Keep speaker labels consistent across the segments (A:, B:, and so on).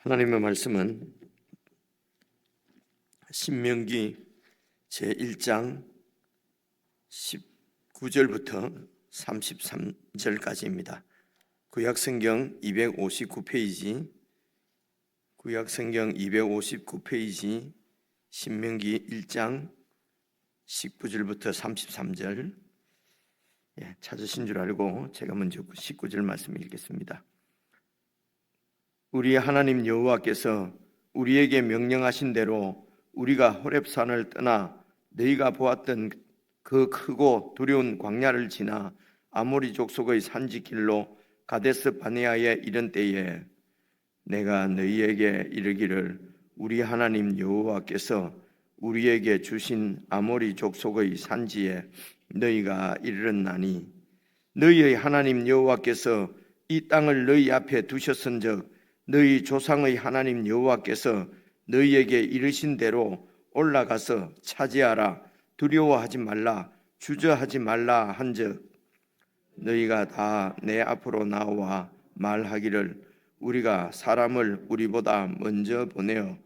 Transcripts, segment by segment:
A: 하나님의 말씀은 신명기 제1장 19절부터 33절까지입니다. 구약성경 259페이지, 신명기 1장 19절부터 33절. 찾으신 줄 알고 제가 먼저 19절 말씀 읽겠습니다. 우리 하나님 여호와께서 우리에게 명령하신 대로 우리가 호렙산을 떠나 너희가 보았던 그 크고 두려운 광야를 지나 아모리 족속의 산지길로 가데스 바네아에 이른 때에 내가 너희에게 이르기를 우리 하나님 여호와께서 우리에게 주신 아모리 족속의 산지에 너희가 이르렀나니 너희의 하나님 여호와께서 이 땅을 너희 앞에 두셨은즉 너희 조상의 하나님 여호와께서 너희에게 이르신 대로 올라가서 차지하라. 두려워하지 말라. 주저하지 말라 한즉 너희가 다 내 앞으로 나와 말하기를 우리가 사람을 우리보다 먼저 보내어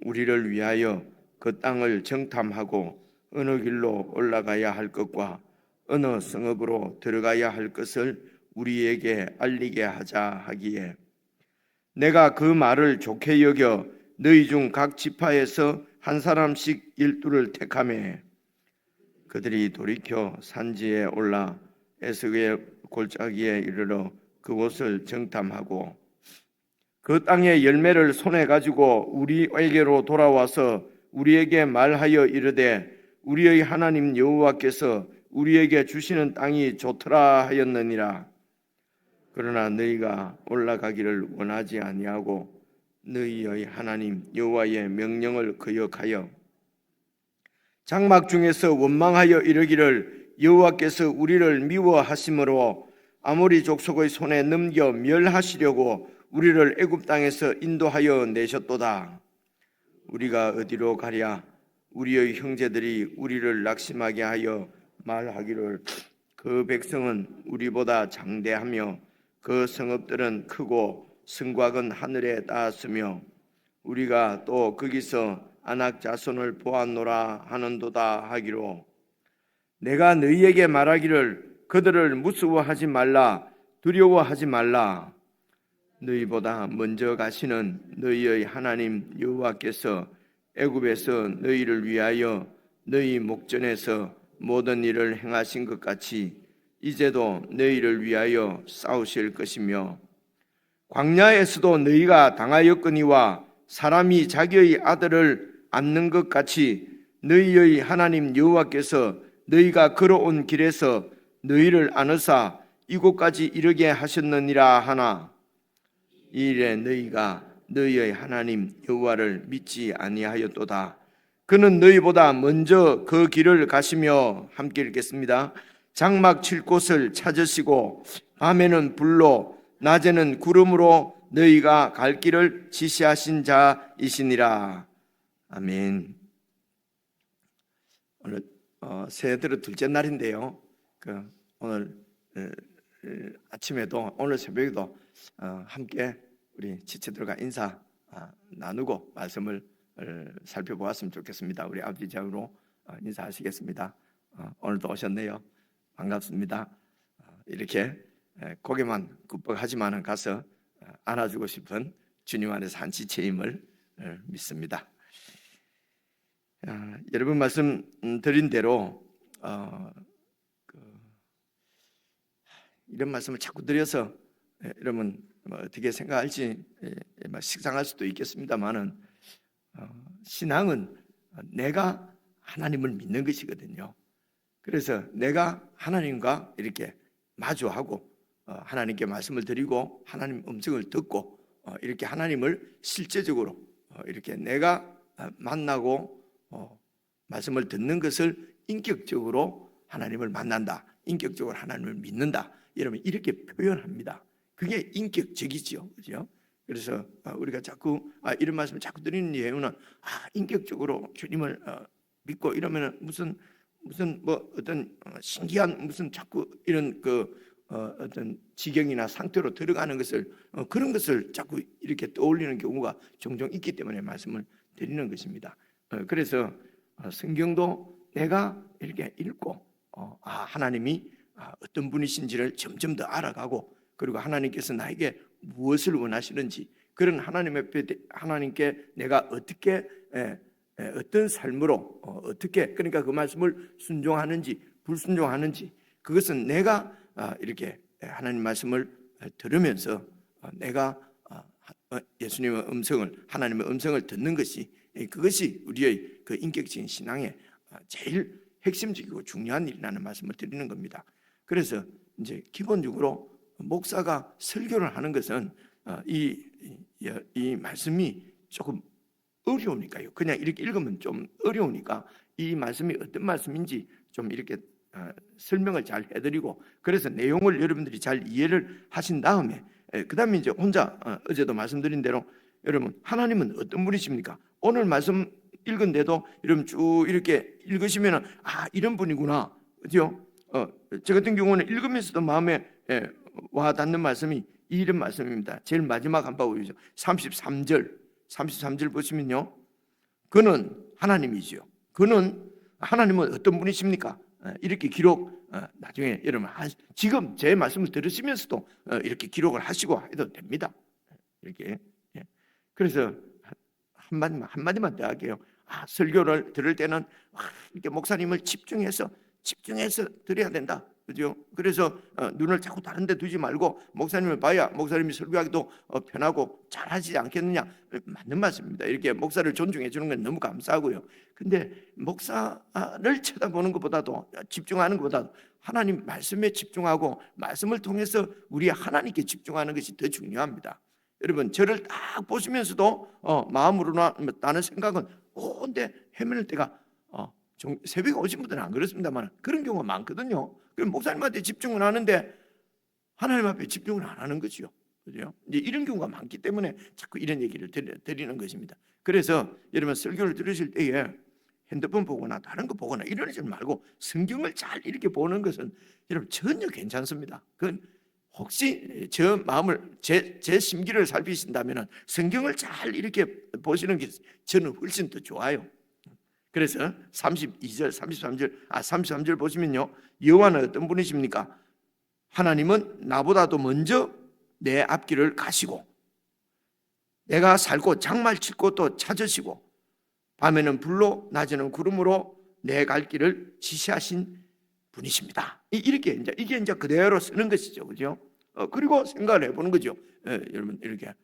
A: 우리를 위하여 그 땅을 정탐하고 어느 길로 올라가야 할 것과 어느 성읍으로 들어가야 할 것을 우리에게 알리게 하자 하기에 내가 그 말을 좋게 여겨 너희 중 각 지파에서 한 사람씩 일두를 택하며 그들이 돌이켜 산지에 올라 에스그의 골짜기에 이르러 그곳을 정탐하고 그 땅의 열매를 손에 가지고 우리에게로 돌아와서 우리에게 말하여 이르되 우리의 하나님 여호와께서 우리에게 주시는 땅이 좋더라 하였느니라. 그러나 너희가 올라가기를 원하지 아니하고 너희의 하나님 여호와의 명령을 거역하여 장막 중에서 원망하여 이르기를 여호와께서 우리를 미워하심으로 아모리 족속의 손에 넘겨 멸하시려고 우리를 애굽 땅에서 인도하여 내셨도다. 우리가 어디로 가랴? 우리의 형제들이 우리를 낙심하게 하여 말하기를 그 백성은 우리보다 장대하며 그 성읍들은 크고 성곽은 하늘에 닿았으며 우리가 또 거기서 아낙 자손을 보았노라 하는도다 하기로 내가 너희에게 말하기를 그들을 무서워하지 말라 두려워하지 말라. 너희보다 먼저 가시는 너희의 하나님 여호와께서 애굽에서 너희를 위하여 너희 목전에서 모든 일을 행하신 것 같이 이제도 너희를 위하여 싸우실 것이며 광야에서도 너희가 당하였거니와 사람이 자기의 아들을 안는 것 같이 너희의 하나님 여호와께서 너희가 걸어온 길에서 너희를 안으사 이곳까지 이르게 하셨느니라 하나 이 일에 너희가 너희의 하나님 여호와를 믿지 아니하였도다. 그는 너희보다 먼저 그 길을 가시며 함께 읽겠습니다. 장막 칠 곳을 찾으시고 밤에는 불로 낮에는 구름으로 너희가 갈 길을 지시하신 자이시니라. 아멘. 오늘 새해들의 둘째 날인데요. 오늘 아침에도 오늘 새벽에도 함께 우리 지체들과 인사 나누고 말씀을 살펴보았으면 좋겠습니다. 우리 아버지장으로 인사하시겠습니다. 오늘도 오셨네요. 반갑습니다. 이렇게 고개만 굽벅하지만은 가서 안아주고 싶은 주님 안에서 한 지체임을 믿습니다. 여러분 말씀 드린 대로 이런 말씀을 자꾸 드려서 여러분 어떻게 생각할지 식상할 수도 있겠습니다만은 신앙은 내가 하나님을 믿는 것이거든요. 그래서 내가 하나님과 이렇게 마주하고 하나님께 말씀을 드리고 하나님 음성을 듣고 이렇게 하나님을 실제적으로 이렇게 내가 만나고 말씀을 듣는 것을 인격적으로 하나님을 만난다. 인격적으로 하나님을 믿는다. 여러분 이렇게 표현합니다. 그게 인격적이죠. 그죠? 그래서 우리가 자꾸 이런 말씀을 자꾸 드리는 이유는 인격적으로 주님을 믿고 이러면은 무슨 뭐 어떤 신기한 무슨 자꾸 이런 어떤 지경이나 상태로 들어가는 것을 그런 것을 자꾸 이렇게 떠올리는 경우가 종종 있기 때문에 말씀을 드리는 것입니다. 그래서 성경도 내가 이렇게 읽고 하나님이 어떤 분이신지를 점점 더 알아가고, 그리고 하나님께서 나에게 무엇을 원하시는지, 그런 하나님께 내가 어떻게 어떤 삶으로 어떻게, 그러니까 그 말씀을 순종하는지 불순종하는지, 그것은 내가 이렇게 하나님 말씀을 들으면서 내가 예수님의 음성을, 하나님의 음성을 듣는 것이, 그것이 우리의 그 인격적인 신앙의 제일 핵심적이고 중요한 일이라는 말씀을 드리는 겁니다. 그래서 이제 기본적으로 목사가 설교를 하는 것은 이 말씀이 조금 어려우니까요. 그냥 이렇게 읽으면 좀 어려우니까 이 말씀이 어떤 말씀인지 좀 이렇게 설명을 잘 해드리고, 그래서 내용을 여러분들이 잘 이해를 하신 다음에 그 다음에 이제 혼자 어제도 말씀드린 대로 여러분, 하나님은 어떤 분이십니까? 오늘 말씀 읽은데도 여러분 쭉 이렇게 읽으시면 이런 분이구나, 그죠? 저 같은 경우는 읽으면서도 마음에 와 닿는 말씀이 이런 말씀입니다. 제일 마지막 한 바구리죠. 33절 보시면요, 그는 하나님이지요. 하나님은 어떤 분이십니까? 이렇게 기록 나중에 여러분 지금 제 말씀을 들으시면서도 이렇게 기록을 하시고 해도 됩니다. 이렇게. 그래서 한마디만 더 할게요. 설교를 들을 때는 이렇게 목사님을 집중해서 들어야 된다, 그죠? 그래서 눈을 자꾸 다른 데 두지 말고 목사님을 봐야 목사님이 설교하기도 편하고 잘하지 않겠느냐. 맞는 말씀입니다. 이렇게 목사를 존중해 주는 건 너무 감사하고요. 근데 목사를 쳐다보는 것보다도, 집중하는 것보다도 하나님 말씀에 집중하고 말씀을 통해서 우리 하나님께 집중하는 것이 더 중요합니다. 여러분, 저를 딱 보시면서도 마음으로나 나는 생각은 온데 헤매는 때가 새벽에 오신 분들은 안 그렇습니다만 그런 경우가 많거든요. 그럼 목사님한테 집중을 하는데 하나님 앞에 집중을 안 하는 거죠. 그죠? 이제 이런 경우가 많기 때문에 자꾸 이런 얘기를 드리는 것입니다. 그래서 여러분, 설교를 들으실 때에 핸드폰 보거나 다른 거 보거나 이러지 말고 성경을 잘 이렇게 보는 것은 여러분 전혀 괜찮습니다. 그건 혹시 저 마음을, 제 심기를 살피신다면 성경을 잘 이렇게 보시는 게 저는 훨씬 더 좋아요. 그래서 33절 보시면요, 여호와는 어떤 분이십니까? 하나님은 나보다도 먼저 내 앞길을 가시고 내가 살고 장말 칠 곳도 찾으시고 밤에는 불로 낮에는 구름으로 내 갈 길을 지시하신 분이십니다. 이게 이제 그대로 쓰는 것이죠, 그죠? 그리고 생각을 해보는 거죠. 여러분, 이렇게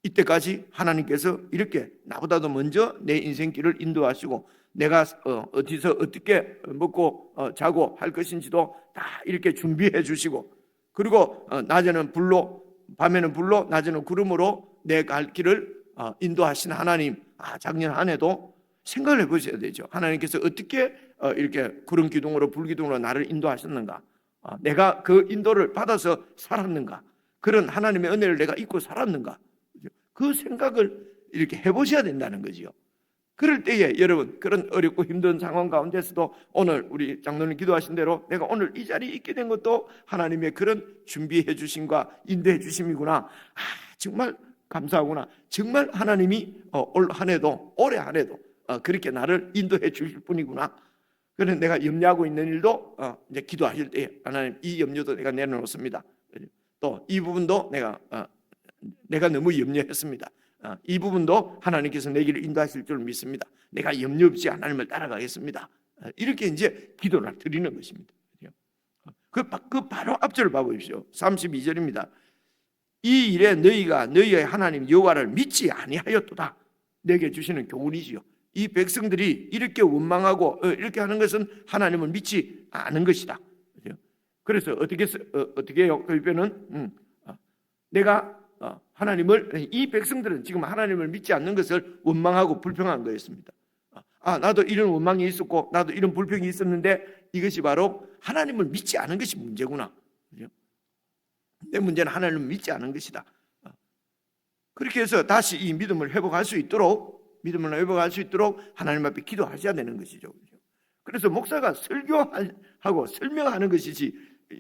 A: 이때까지 하나님께서 이렇게 나보다도 먼저 내 인생길을 인도하시고 내가 어디서 어떻게 먹고 자고 할 것인지도 다 이렇게 준비해 주시고, 그리고 낮에는 불로, 밤에는 불로, 낮에는 구름으로 내 갈 길을 인도하신 하나님. 작년 한 해도 생각을 해보셔야 되죠. 하나님께서 어떻게 이렇게 구름 기둥으로 불 기둥으로 나를 인도하셨는가? 내가 그 인도를 받아서 살았는가? 그런 하나님의 은혜를 내가 잊고 살았는가? 그 생각을 이렇게 해보셔야 된다는 거지요. 그럴 때에 여러분, 그런 어렵고 힘든 상황 가운데서도 오늘 우리 장로님 기도하신 대로 내가 오늘 이 자리에 있게 된 것도 하나님의 그런 준비해 주심과 인도해 주심이구나. 정말 감사하구나. 정말 하나님이 올 한 해도, 올해 한 해도 그렇게 나를 인도해 주실 분이구나. 그래서 내가 염려하고 있는 일도 이제 기도하실 때 하나님, 이 염려도 내가 내려놓습니다. 또 이 부분도 내가 너무 염려했습니다. 이 부분도 하나님께서 내 길을 인도하실 줄 믿습니다. 내가 염려 없이 하나님을 따라가겠습니다. 이렇게 이제 기도를 드리는 것입니다. 그 바로 앞절을 봐보십시오. 32절입니다. 이 일에 너희가 너희의 하나님 여호와를 믿지 아니하였도다. 내게 주시는 교훈이지요. 이 백성들이 이렇게 원망하고 이렇게 하는 것은 하나님을 믿지 않은 것이다. 그래서 어떻게 해요? 그 표현은 내가 하나님을, 이 백성들은 지금 하나님을 믿지 않는 것을 원망하고 불평한 거였습니다. 나도 이런 원망이 있었고 나도 이런 불평이 있었는데 이것이 바로 하나님을 믿지 않은 것이 문제구나. 내 문제는 하나님을 믿지 않은 것이다. 그렇게 해서 다시 이 믿음을 회복할 수 있도록 하나님 앞에 기도하셔야 되는 것이죠. 그래서 목사가 설교하고 설명하는 것이지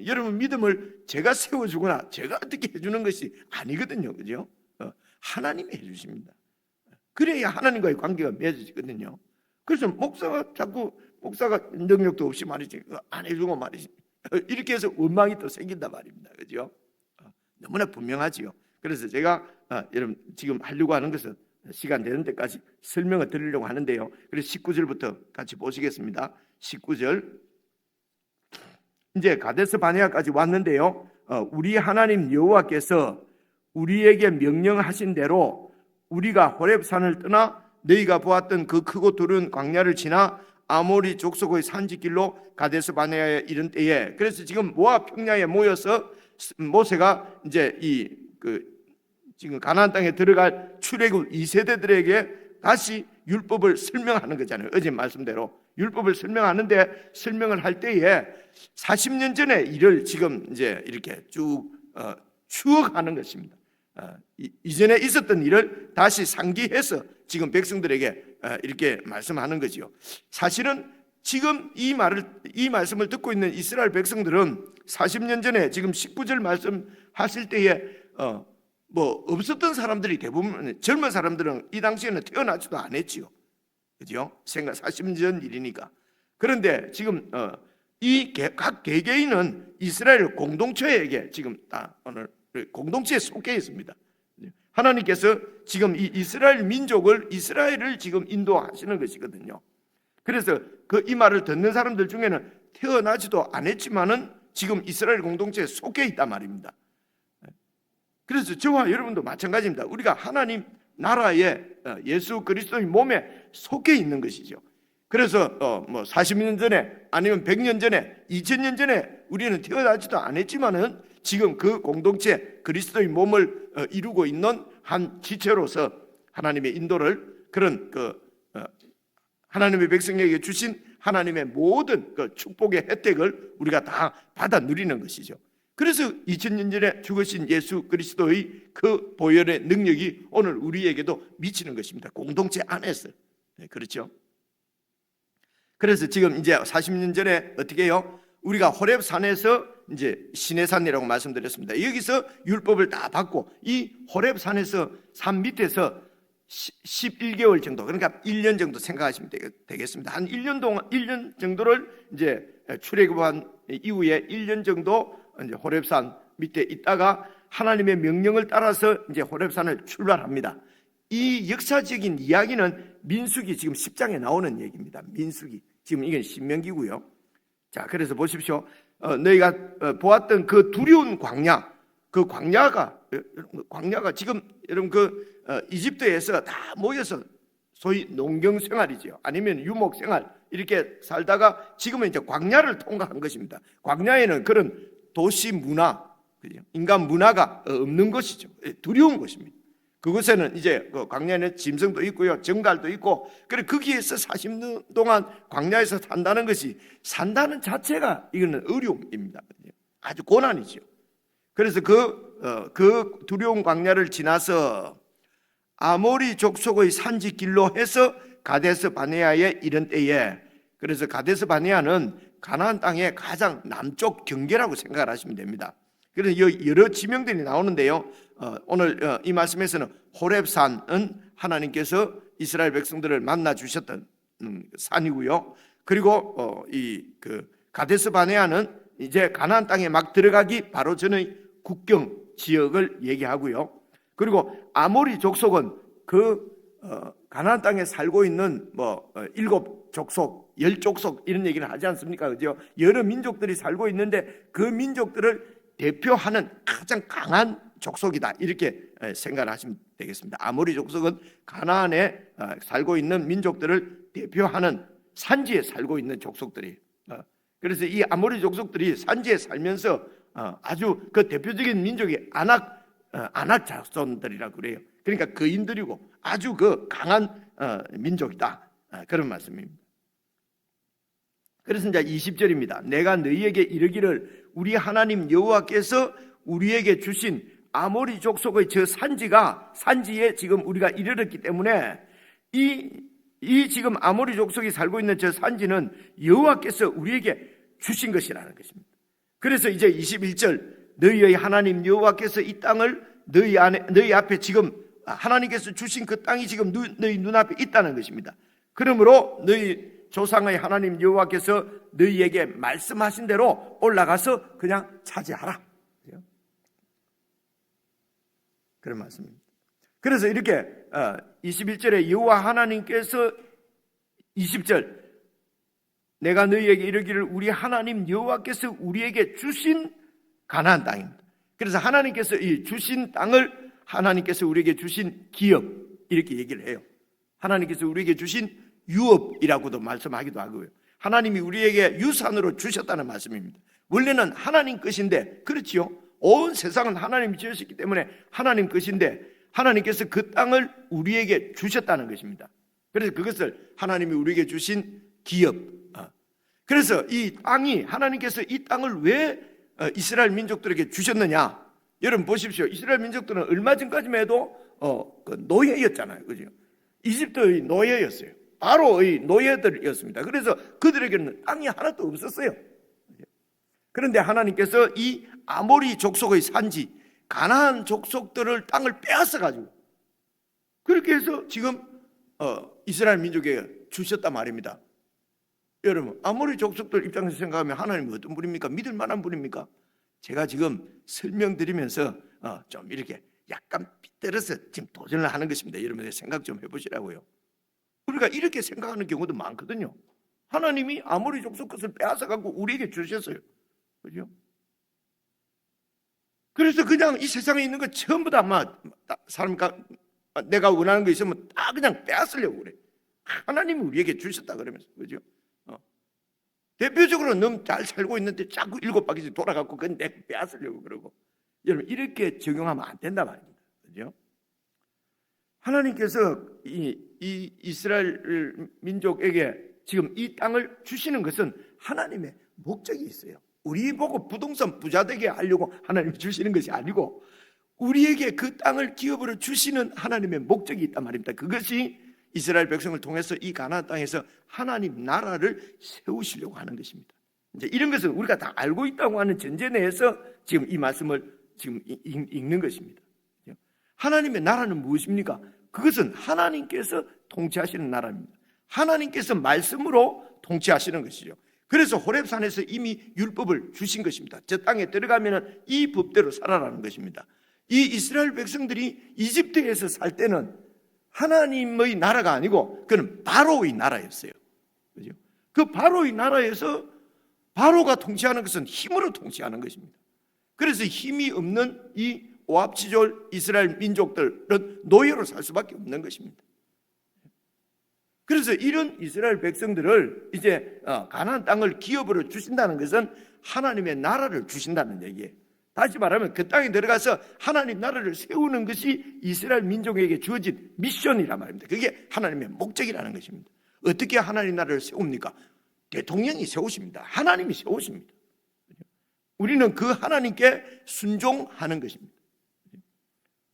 A: 여러분 믿음을 제가 세워주거나 제가 어떻게 해주는 것이 아니거든요. 그죠? 하나님이 해주십니다. 그래야 하나님과의 관계가 맺어지거든요. 그래서 목사가 능력도 없이 말이지 안 해주고 말이지 이렇게 해서 원망이 또 생긴단 말입니다. 그죠? 너무나 분명하지요. 그래서 제가 여러분 지금 하려고 하는 것은 시간 되는 데까지 설명을 드리려고 하는데요. 그래서 19절부터 같이 보시겠습니다. 19절 이제 가데스 바네아까지 왔는데요. 우리 하나님 여호와께서 우리에게 명령하신 대로 우리가 호렙산을 떠나 너희가 보았던 그 크고 두려운 광야를 지나 아모리 족속의 산지길로 가데스 바네아에 이른 때에, 그래서 지금 모압 평야에 모여서 모세가 이제 지금 가나안 땅에 들어갈 출애굽 2세대들에게 다시 율법을 설명하는 거잖아요. 어제 말씀대로 율법을 설명하는데, 설명을 할 때에 40년 전에 일을 지금 이제 이렇게 쭉 추억하는 것입니다. 이전에 있었던 일을 다시 상기해서 지금 백성들에게 이렇게 말씀하는 거죠. 사실은 지금 이 말씀을 듣고 있는 이스라엘 백성들은 40년 전에 지금 19절 말씀하실 때에 뭐 없었던 사람들이 대부분, 젊은 사람들은 이 당시에는 태어나지도 않았지요. 그죠? 40년 전 일이니까. 그런데 지금 이 각 개개인은 이스라엘 공동체에게 지금 오늘 공동체에 속해 있습니다. 하나님께서 지금 이 이스라엘을 지금 인도하시는 것이거든요. 그래서 이 말을 듣는 사람들 중에는 태어나지도 않았지만은 지금 이스라엘 공동체에 속해 있단 말입니다. 그래서 저와 여러분도 마찬가지입니다. 우리가 하나님 나라에 예수 그리스도의 몸에 속해 있는 것이죠. 그래서 뭐 40년 전에 아니면 100년 전에 2000년 전에 우리는 태어나지도 않았지만은 지금 그 공동체 그리스도의 몸을 이루고 있는 한 지체로서 하나님의 인도를, 그런 하나님의 백성에게 주신 하나님의 모든 그 축복의 혜택을 우리가 다 받아 누리는 것이죠. 그래서 2000년 전에 죽으신 예수 그리스도의 그 보혈의 능력이 오늘 우리에게도 미치는 것입니다. 공동체 안에서. 네, 그렇죠? 그래서 지금 이제 40년 전에 어떻게 해요? 우리가 호렙산에서 이제 시내산이라고 말씀드렸습니다. 여기서 율법을 다 받고 이 호렙산에서 산 밑에서 11개월 정도, 그러니까 1년 정도 생각하시면 되겠습니다. 한 1년 정도를 이제 출애굽한 이후에 1년 정도 이제 호렙산 밑에 있다가 하나님의 명령을 따라서 이제 호렙산을 출발합니다. 이 역사적인 이야기는 민수기 지금 10장에 나오는 얘기입니다. 민수기. 지금 이건 신명기고요. 자, 그래서 보십시오. 너희가 보았던 그 두려운 광야, 그 광야가 지금 여러분 이집트에서 다 모여서 소위 농경 생활이죠. 아니면 유목 생활 이렇게 살다가 지금은 이제 광야를 통과한 것입니다. 광야에는 그런 도시 문화, 인간 문화가 없는 것이죠. 두려운 것입니다. 그곳에는 이제 광야에는 짐승도 있고요, 정갈도 있고, 그래 거기에서 40년 동안 광야에서 산다는 자체가 이거는 어려움입니다. 아주 고난이죠. 그래서 그 두려운 광야를 지나서 아모리 족속의 산지길로 해서 가데스 바네아에 이른 때에, 그래서 가데스 바네아는 가나안 땅의 가장 남쪽 경계라고 생각을 하시면 됩니다. 그래서 여러 지명들이 나오는데요. 오늘 이 말씀에서는 호렙산은 하나님께서 이스라엘 백성들을 만나 주셨던 산이고요. 그리고 가데스 바네아는 이제 가나안 땅에 막 들어가기 바로 전의 국경 지역을 얘기하고요. 그리고 아모리 족속은 가나안 땅에 살고 있는 7족속, 10족속 이런 얘기를 하지 않습니까? 그죠? 여러 민족들이 살고 있는데 그 민족들을 대표하는 가장 강한 족속이다, 이렇게 생각을 하시면 되겠습니다. 아모리 족속은 가나안에 살고 있는 민족들을 대표하는 산지에 살고 있는 족속들이. 그래서 이 아모리 족속들이 산지에 살면서 아주 그 대표적인 민족이 아낙 자손들이라고 그래요. 그러니까 거인들이고 아주 강한 민족이다, 그런 말씀입니다. 그래서 이제 20절입니다. 내가 너희에게 이르기를 우리 하나님 여호와께서 우리에게 주신 아모리 족속의 저 산지에 지금 우리가 이르렀기 때문에 이 지금 아모리 족속이 살고 있는 저 산지는 여호와께서 우리에게 주신 것이라는 것입니다. 그래서 이제 21절 너희의 하나님 여호와께서 이 땅을 너희 앞에 지금 하나님께서 주신 그 땅이 지금 너희 눈앞에 있다는 것입니다. 그러므로 너희 조상의 하나님 여호와께서 너희에게 말씀하신 대로 올라가서 그냥 차지하라. 그런 말씀입니다. 그래서 이렇게 21절에 여호와 하나님께서 20절 내가 너희에게 이르기를 우리 하나님 여호와께서 우리에게 주신 가나안 땅입니다. 그래서 하나님께서 이 주신 땅을 하나님께서 우리에게 주신 기업 이렇게 얘기를 해요. 하나님께서 우리에게 주신 유업이라고도 말씀하기도 하고요. 하나님이 우리에게 유산으로 주셨다는 말씀입니다. 원래는 하나님 것인데 그렇지요. 온 세상은 하나님이 지으셨기 때문에 하나님 것인데 하나님께서 그 땅을 우리에게 주셨다는 것입니다. 그래서 그것을 하나님이 우리에게 주신 기업. 그래서 이 땅이 하나님께서 이 땅을 왜 이스라엘 민족들에게 주셨느냐? 여러분 보십시오. 이스라엘 민족들은 얼마 전까지만 해도 노예였잖아요. 그죠? 이집트의 노예였어요. 바로의 노예들이었습니다. 그래서 그들에게는 땅이 하나도 없었어요. 그런데 하나님께서 이 아모리 족속의 산지 가나안 족속들을 땅을 빼앗아가지고 그렇게 해서 지금 이스라엘 민족에게 주셨단 말입니다. 여러분 아모리 족속들 입장에서 생각하면 하나님은 어떤 분입니까? 믿을 만한 분입니까? 제가 지금 설명드리면서 좀 이렇게 약간 빗들어서 지금 도전을 하는 것입니다. 여러분들 생각 좀 해보시라고요. 우리가 이렇게 생각하는 경우도 많거든요. 하나님이 아모리 족속 것을 빼앗아갖고 우리에게 주셨어요. 그죠? 그래서 그냥 이 세상에 있는 거 전부 다 내가 원하는 거 있으면 다 그냥 빼앗으려고 그래. 하나님이 우리에게 주셨다 그러면서. 그죠? 대표적으로 너무 잘 살고 있는데 자꾸 7바퀴씩 돌아가고 그건 내 빼앗으려고 그러고. 여러분 이렇게 적용하면 안 된다 말입니다. 그죠? 하나님께서 이 이스라엘 민족에게 지금 이 땅을 주시는 것은 하나님의 목적이 있어요. 우리 보고 부동산 부자 되게 하려고 하나님이 주시는 것이 아니고 우리에게 그 땅을 기업으로 주시는 하나님의 목적이 있단 말입니다. 그것이 이스라엘 백성을 통해서 이 가나안 땅에서 하나님 나라를 세우시려고 하는 것입니다. 이제 이런 것은 우리가 다 알고 있다고 하는 전제 내에서 지금 이 말씀을 지금 읽는 것입니다. 하나님의 나라는 무엇입니까? 그것은 하나님께서 통치하시는 나라입니다. 하나님께서 말씀으로 통치하시는 것이죠. 그래서 호렙산에서 이미 율법을 주신 것입니다. 저 땅에 들어가면 이 법대로 살아라는 것입니다. 이 이스라엘 백성들이 이집트에서 살 때는 하나님의 나라가 아니고 그는 바로의 나라였어요. 그죠? 그 바로의 나라에서 바로가 통치하는 것은 힘으로 통치하는 것입니다. 그래서 힘이 없는 이 오합지졸 이스라엘 민족들은 노예로 살 수밖에 없는 것입니다. 그래서 이런 이스라엘 백성들을 이제 가나안 땅을 기업으로 주신다는 것은 하나님의 나라를 주신다는 얘기예요. 다시 말하면 그 땅에 들어가서 하나님 나라를 세우는 것이 이스라엘 민족에게 주어진 미션이란 말입니다. 그게 하나님의 목적이라는 것입니다. 어떻게 하나님 나라를 세웁니까? 대통령이 세우십니다. 하나님이 세우십니다. 우리는 그 하나님께 순종하는 것입니다.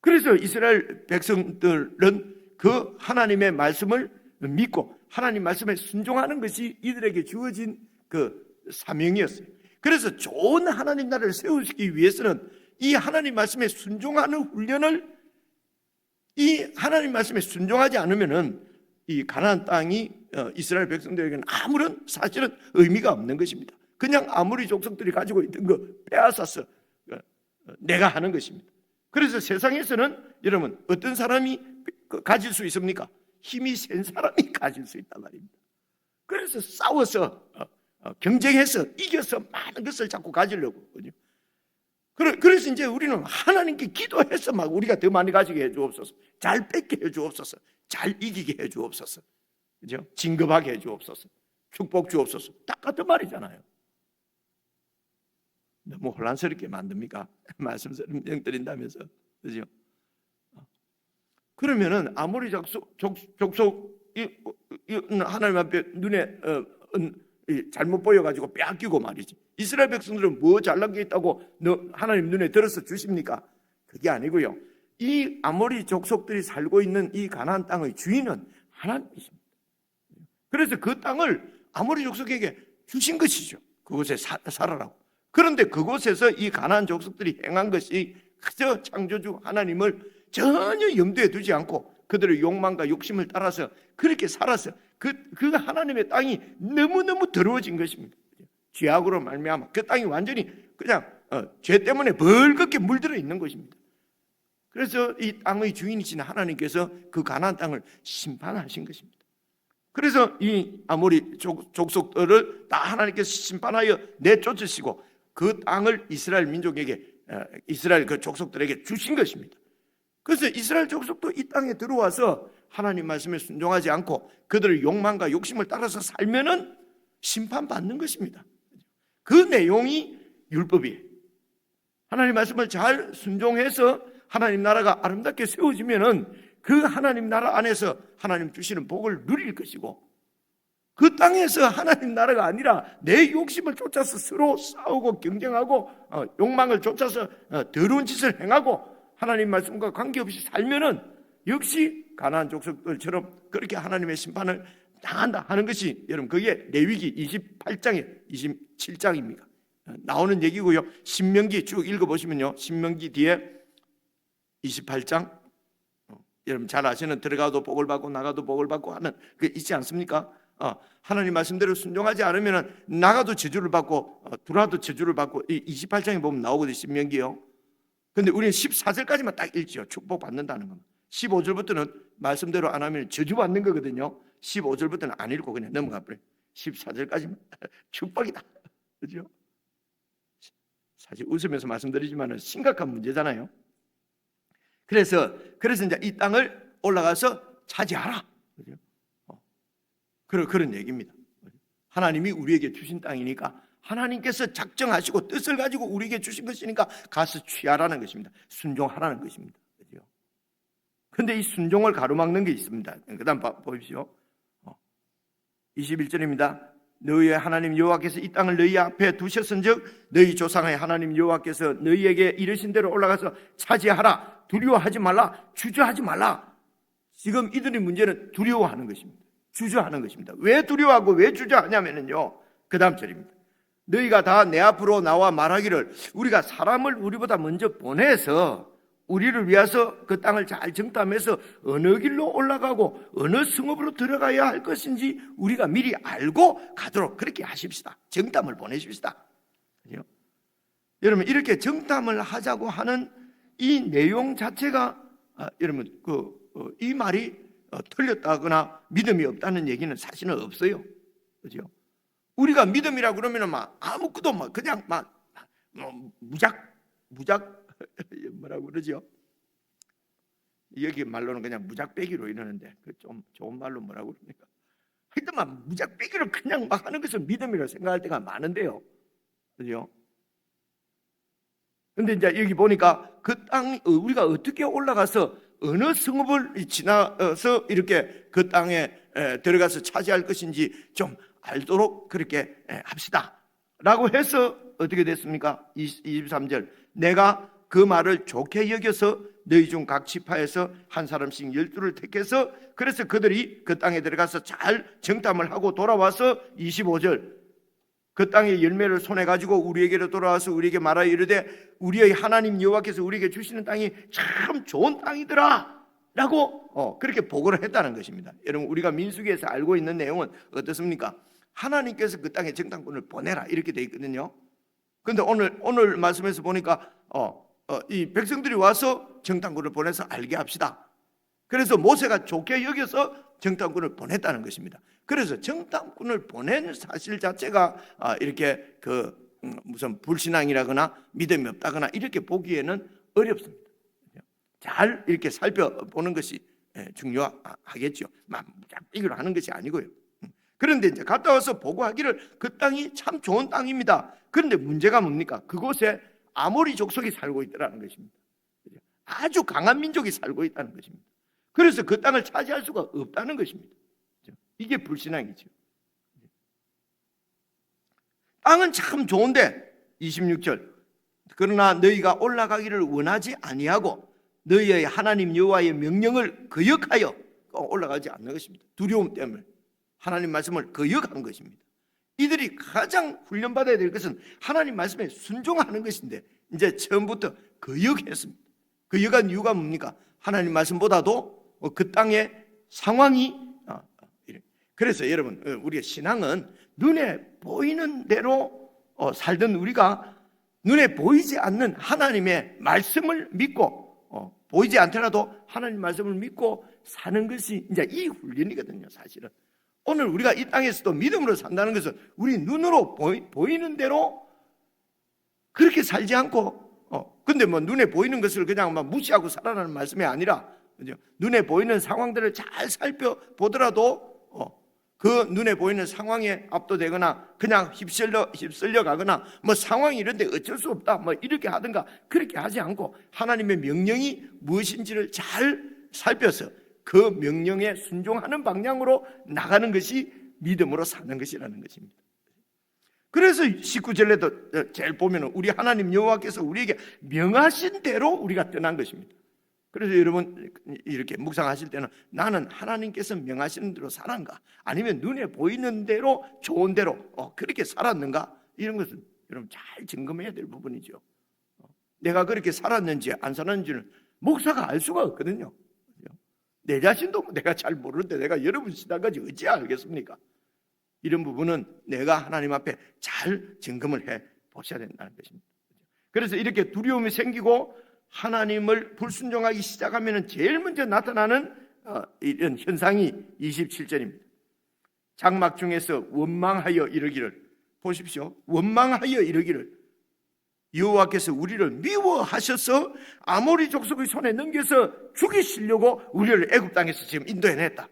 A: 그래서 이스라엘 백성들은 그 하나님의 말씀을 믿고 하나님 말씀에 순종하는 것이 이들에게 주어진 그 사명이었어요. 그래서 좋은 하나님 나라를 세우기 위해서는 이 하나님 말씀에 순종하는 훈련을 이 하나님 말씀에 순종하지 않으면은 이 가나안 땅이 이스라엘 백성들에게는 아무런 사실은 의미가 없는 것입니다. 그냥 아무리 족속들이 가지고 있던 거 빼앗아서 내가 하는 것입니다. 그래서 세상에서는 여러분 어떤 사람이 가질 수 있습니까? 힘이 센 사람이 가질 수 있단 말입니다. 그래서 싸워서 경쟁해서 이겨서 많은 것을 자꾸 가지려고. 그래서 이제 우리는 하나님께 기도해서 막 우리가 더 많이 가지게 해주옵소서, 잘 뺏게 해주옵소서, 잘 이기게 해주옵소서, 그죠? 진급하게 해주옵소서, 축복 주옵소서. 딱 같은 말이잖아요. 너무 혼란스럽게 만듭니까? 말씀 설명드린다면서, 그죠? 그러면은 아무리 족속이 하나님 앞에 눈에 잘못 보여가지고 빼앗기고 말이지. 이스라엘 백성들은 뭐 잘난 게 있다고 하나님 눈에 들어서 주십니까? 그게 아니고요. 이 아모리 족속들이 살고 있는 이 가나안 땅의 주인은 하나님이십니다. 그래서 그 땅을 아모리 족속에게 주신 것이죠. 그곳에 살아라고. 그런데 그곳에서 이 가나안 족속들이 행한 것이 그저 창조주 하나님을 전혀 염두에 두지 않고 그들의 욕망과 욕심을 따라서 그렇게 살았어요. 그 하나님의 땅이 너무너무 더러워진 것입니다. 죄악으로 말미암아 그 땅이 완전히 그냥 죄 때문에 벌겋게 물들어 있는 것입니다. 그래서 이 땅의 주인이신 하나님께서 그 가나안 땅을 심판하신 것입니다. 그래서 이 아모리 족속들을 다 하나님께서 심판하여 내쫓으시고 그 땅을 이스라엘 민족에게, 이스라엘 그 족속들에게 주신 것입니다. 그래서 이스라엘 족속도 이 땅에 들어와서 하나님 말씀에 순종하지 않고 그들의 욕망과 욕심을 따라서 살면은 심판받는 것입니다. 그 내용이 율법이에요. 하나님 말씀을 잘 순종해서 하나님 나라가 아름답게 세워지면은 그 하나님 나라 안에서 하나님 주시는 복을 누릴 것이고, 그 땅에서 하나님 나라가 아니라 내 욕심을 쫓아서 서로 싸우고 경쟁하고 욕망을 쫓아서 더러운 짓을 행하고 하나님 말씀과 관계없이 살면은 역시 가나안 족속들처럼 그렇게 하나님의 심판을 당한다 하는 것이, 여러분, 그게 레위기 28장에 27장입니다. 나오는 얘기고요. 신명기 쭉 읽어보시면요, 신명기 뒤에 28장, 여러분 잘 아시는 들어가도 복을 받고 나가도 복을 받고 하는 그 있지 않습니까? 하나님 말씀대로 순종하지 않으면 나가도 저주를 받고 들어와도 저주를 받고, 이 28장에 보면 나오거든요, 신명기요. 근데 우리는 14절까지만 딱 읽죠. 축복받는다는 겁니다. 15절부터는 말씀대로 안 하면 저주받는 거거든요. 15절부터는 안 읽고 그냥 넘어가 버려요. 14절까지만 축복이다. 그죠? 사실 웃으면서 말씀드리지만 심각한 문제잖아요. 그래서 이제 이 땅을 올라가서 차지하라. 그죠? 그런 얘기입니다. 하나님이 우리에게 주신 땅이니까, 하나님께서 작정하시고 뜻을 가지고 우리에게 주신 것이니까 가서 취하라는 것입니다. 순종하라는 것입니다. 그런데 이 순종을 가로막는 게 있습니다. 그 다음 보십시오. 21절입니다. 너희의 하나님 여호와께서 이 땅을 너희 앞에 두셨은즉 너희 조상의 하나님 여호와께서 너희에게 이르신 대로 올라가서 차지하라. 두려워하지 말라. 주저하지 말라. 지금 이들의 문제는 두려워하는 것입니다. 주저하는 것입니다. 왜 두려워하고 왜 주저하냐면요, 그 다음 절입니다. 너희가 다 내 앞으로 나와 말하기를 우리가 사람을 우리보다 먼저 보내서 우리를 위해서 그 땅을 잘 정탐해서 어느 길로 올라가고 어느 성읍으로 들어가야 할 것인지 우리가 미리 알고 가도록 그렇게 하십시다. 정탐을 보내십시다. 그죠? 여러분, 이렇게 정탐을 하자고 하는 이 내용 자체가 여러분 이 말이 틀렸다거나 믿음이 없다는 얘기는 사실은 없어요. 그죠? 우리가 믿음이라 그러면은 막 아무것도 막 그냥 막 무작 뭐라고 그러죠? 여기 말로는 그냥 무작배기로 이러는데 그 좀 좋은 말로 뭐라고 그럽니까? 하여튼 막 무작배기로 그냥 막 하는 것을 믿음이라고 생각할 때가 많은데요. 그죠? 근데 이제 여기 보니까 그 땅 우리가 어떻게 올라가서 어느 성읍을 지나서 이렇게 그 땅에 들어가서 차지할 것인지 좀 알도록 그렇게 합시다 라고 해서 어떻게 됐습니까? 23절, 내가 그 말을 좋게 여겨서 너희 중 각 지파에서 한 사람씩 12를 택해서 그래서 그들이 그 땅에 들어가서 잘 정탐을 하고 돌아와서 25절, 그 땅의 열매를 손에 가지고 우리에게로 돌아와서 우리에게 말하여 이르되 우리의 하나님 여호와께서 우리에게 주시는 땅이 참 좋은 땅이더라 라고 그렇게 보고를 했다는 것입니다. 여러분, 우리가 민수기에서 알고 있는 내용은 어떻습니까? 하나님께서 그 땅에 정탐꾼을 보내라 이렇게 돼 있거든요. 그런데 오늘 말씀에서 보니까 이 백성들이 와서 정탐꾼을 보내서 알게 합시다. 그래서 모세가 좋게 여겨서 정탐꾼을 보냈다는 것입니다. 그래서 정탐꾼을 보낸 사실 자체가 이렇게 무슨 불신앙이라거나 믿음이 없다거나 이렇게 보기에는 어렵습니다. 잘 이렇게 살펴보는 것이 중요하겠죠. 막 무작위로 하는 것이 아니고요. 그런데 이제 갔다 와서 보고하기를 그 땅이 참 좋은 땅입니다. 그런데 문제가 뭡니까? 그곳에 아모리 족속이 살고 있다는 것입니다. 아주 강한 민족이 살고 있다는 것입니다. 그래서 그 땅을 차지할 수가 없다는 것입니다. 이게 불신앙이죠. 땅은 참 좋은데 26절, 그러나 너희가 올라가기를 원하지 아니하고 너희의 하나님 여호와의 명령을 거역하여 올라가지 않는 것입니다. 두려움 때문에 하나님 말씀을 거역한 것입니다. 이들이 가장 훈련받아야 될 것은 하나님 말씀에 순종하는 것인데 이제 처음부터 거역했습니다. 거역한 이유가 뭡니까? 하나님 말씀보다도 그 땅의 상황이 그래서 여러분 우리의 신앙은 눈에 보이는 대로 살던 우리가 눈에 보이지 않는 하나님의 말씀을 믿고 보이지 않더라도 하나님 말씀을 믿고 사는 것이 이제 이 훈련이거든요. 사실은 오늘 우리가 이 땅에서도 믿음으로 산다는 것은 우리 눈으로 보이는 대로 그렇게 살지 않고 근데 뭐 눈에 보이는 것을 그냥 막 무시하고 살아라는 말씀이 아니라 그죠? 눈에 보이는 상황들을 잘 살펴보더라도 그 눈에 보이는 상황에 압도되거나 그냥 휩쓸려 가거나 뭐 상황이 이런데 어쩔 수 없다 뭐 이렇게 하든가 그렇게 하지 않고 하나님의 명령이 무엇인지를 잘 살펴서 그 명령에 순종하는 방향으로 나가는 것이 믿음으로 사는 것이라는 것입니다. 그래서 19절에도 제일 보면 우리 하나님 여호와께서 우리에게 명하신 대로 우리가 떠난 것입니다. 그래서 여러분 이렇게 묵상하실 때는 나는 하나님께서 명하시는 대로 살았는가 아니면 눈에 보이는 대로 좋은 대로 그렇게 살았는가 이런 것은 여러분 잘 점검해야 될 부분이죠. 내가 그렇게 살았는지 안 살았는지는 목사가 알 수가 없거든요. 내 자신도 내가 잘 모르는데 내가 여러분 신앙까지 어찌 알겠습니까? 이런 부분은 내가 하나님 앞에 잘 점검을 해 보셔야 된다는 것입니다. 그래서 이렇게 두려움이 생기고 하나님을 불순종하기 시작하면 제일 먼저 나타나는 이런 현상이 27절입니다. 장막 중에서 원망하여 이르기를 보십시오. 원망하여 이르기를 여호와께서 우리를 미워하셔서 아모리 족속의 손에 넘겨서 죽이시려고 우리를 애굽 땅에서 지금 인도해냈다.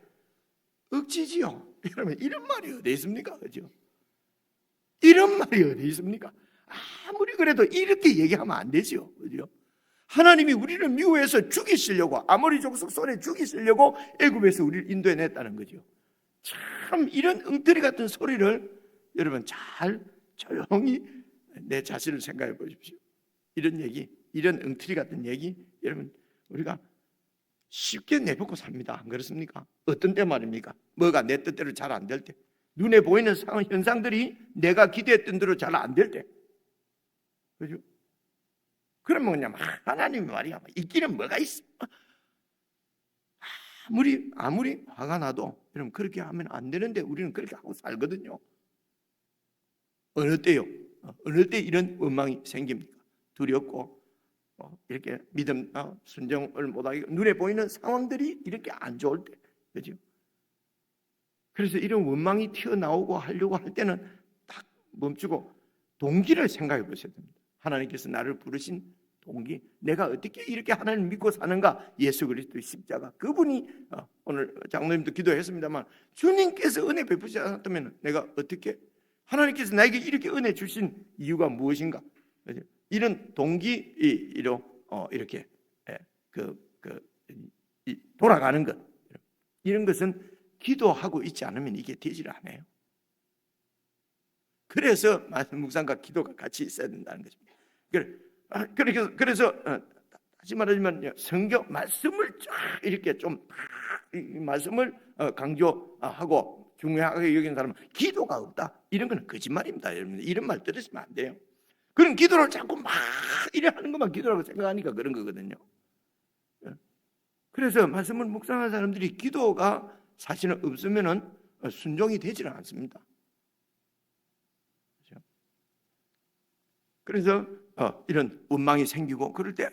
A: 억지지요. 여러분 이런 말이 어디 있습니까? 그죠? 이런 말이 어디 있습니까? 아무리 그래도 이렇게 얘기하면 안 되죠. 그죠? 하나님이 우리를 미워해서 죽이시려고 아모리 족속 손에 죽이시려고 애굽에서 우리를 인도해냈다는 거죠. 참 이런 엉터리 같은 소리를 여러분 잘 조용히 내 자신을 생각해 보십시오. 이런 얘기, 이런 엉터리 같은 얘기 여러분 우리가 쉽게 내뱉고 삽니다. 안 그렇습니까? 어떤 때 말입니까? 뭐가 내 뜻대로 잘 안 될 때, 눈에 보이는 상황 현상들이 내가 기대했던 대로 잘 안 될 때, 그죠? 그러면 그냥 하나님이 말이야 있기는 뭐가 있어? 아무리 화가 나도 여러분 그렇게 하면 안 되는데 우리는 그렇게 하고 살거든요. 어느 때요? 어느 때 이런 원망이 생깁니까? 두렵고 이렇게 믿음 순종을 못하게 눈에 보이는 상황들이 이렇게 안 좋을 때, 그죠? 그래서 이런 원망이 튀어나오고 하려고 할 때는 딱 멈추고 동기를 생각해 보셔야 됩니다. 하나님께서 나를 부르신 동기, 내가 어떻게 이렇게 하나님 믿고 사는가? 예수 그리스도의 십자가, 그분이 오늘 장로님도 기도했습니다만 주님께서 은혜 베푸지 않았다면 내가 어떻게, 하나님께서 나에게 이렇게 은혜 주신 이유가 무엇인가? 이런 동기로 이렇게 돌아가는 것, 이런 것은 기도하고 있지 않으면 이게 되질 않아요. 그래서 말씀 묵상과 기도가 같이 있어야 된다는 것입니다. 그래서 다시 말하자면 성경 말씀을 쫙 이렇게 좀 말씀을 강조하고 중요하게 여기는 사람은 기도가 없다, 이런 건 거짓말입니다. 여러분 이런 말 들으시면 안 돼요. 그런 기도를 자꾸 막 이래 하는 것만 기도라고 생각하니까 그런 거거든요. 그래서 말씀을 묵상하는 사람들이 기도가 사실은 없으면은 순종이 되지는 않습니다. 그래서 이런 원망이 생기고 그럴 때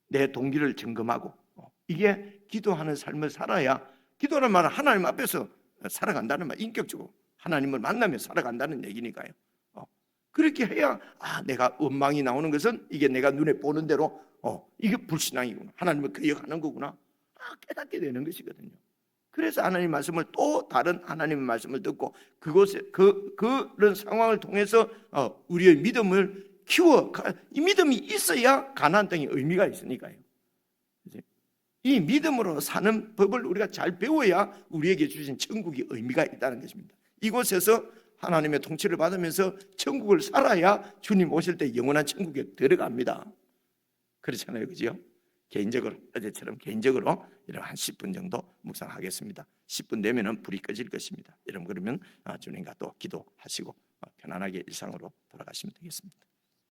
A: 내 동기를 점검하고 이게 기도하는 삶을 살아야, 기도란 말은 하나님 앞에서 살아간다는 말, 인격적으로 하나님을 만나며 살아간다는 얘기니까요. 그렇게 해야 내가 원망이 나오는 것은 이게 내가 눈에 보는 대로 이게 불신앙이구나, 하나님을 거역하는 거구나 깨닫게 되는 것이거든요. 그래서 하나님 말씀을 또 다른 하나님의 말씀을 듣고 그곳에 그런 상황을 통해서 우리의 믿음을 키워, 이 믿음이 있어야 가나안 땅에 의미가 있으니까요. 이 믿음으로 사는 법을 우리가 잘 배워야 우리에게 주신 천국이 의미가 있다는 것입니다. 이곳에서 하나님의 통치를 받으면서 천국을 살아야 주님 오실 때 영원한 천국에 들어갑니다. 그렇잖아요, 그죠? 개인적으로 어제처럼 개인적으로 여러분 한 10분 정도 묵상하겠습니다. 10분 되면은 불이 꺼질 것입니다. 여러분 그러면 주님과 또 기도하시고 편안하게 일상으로 돌아가시면 되겠습니다.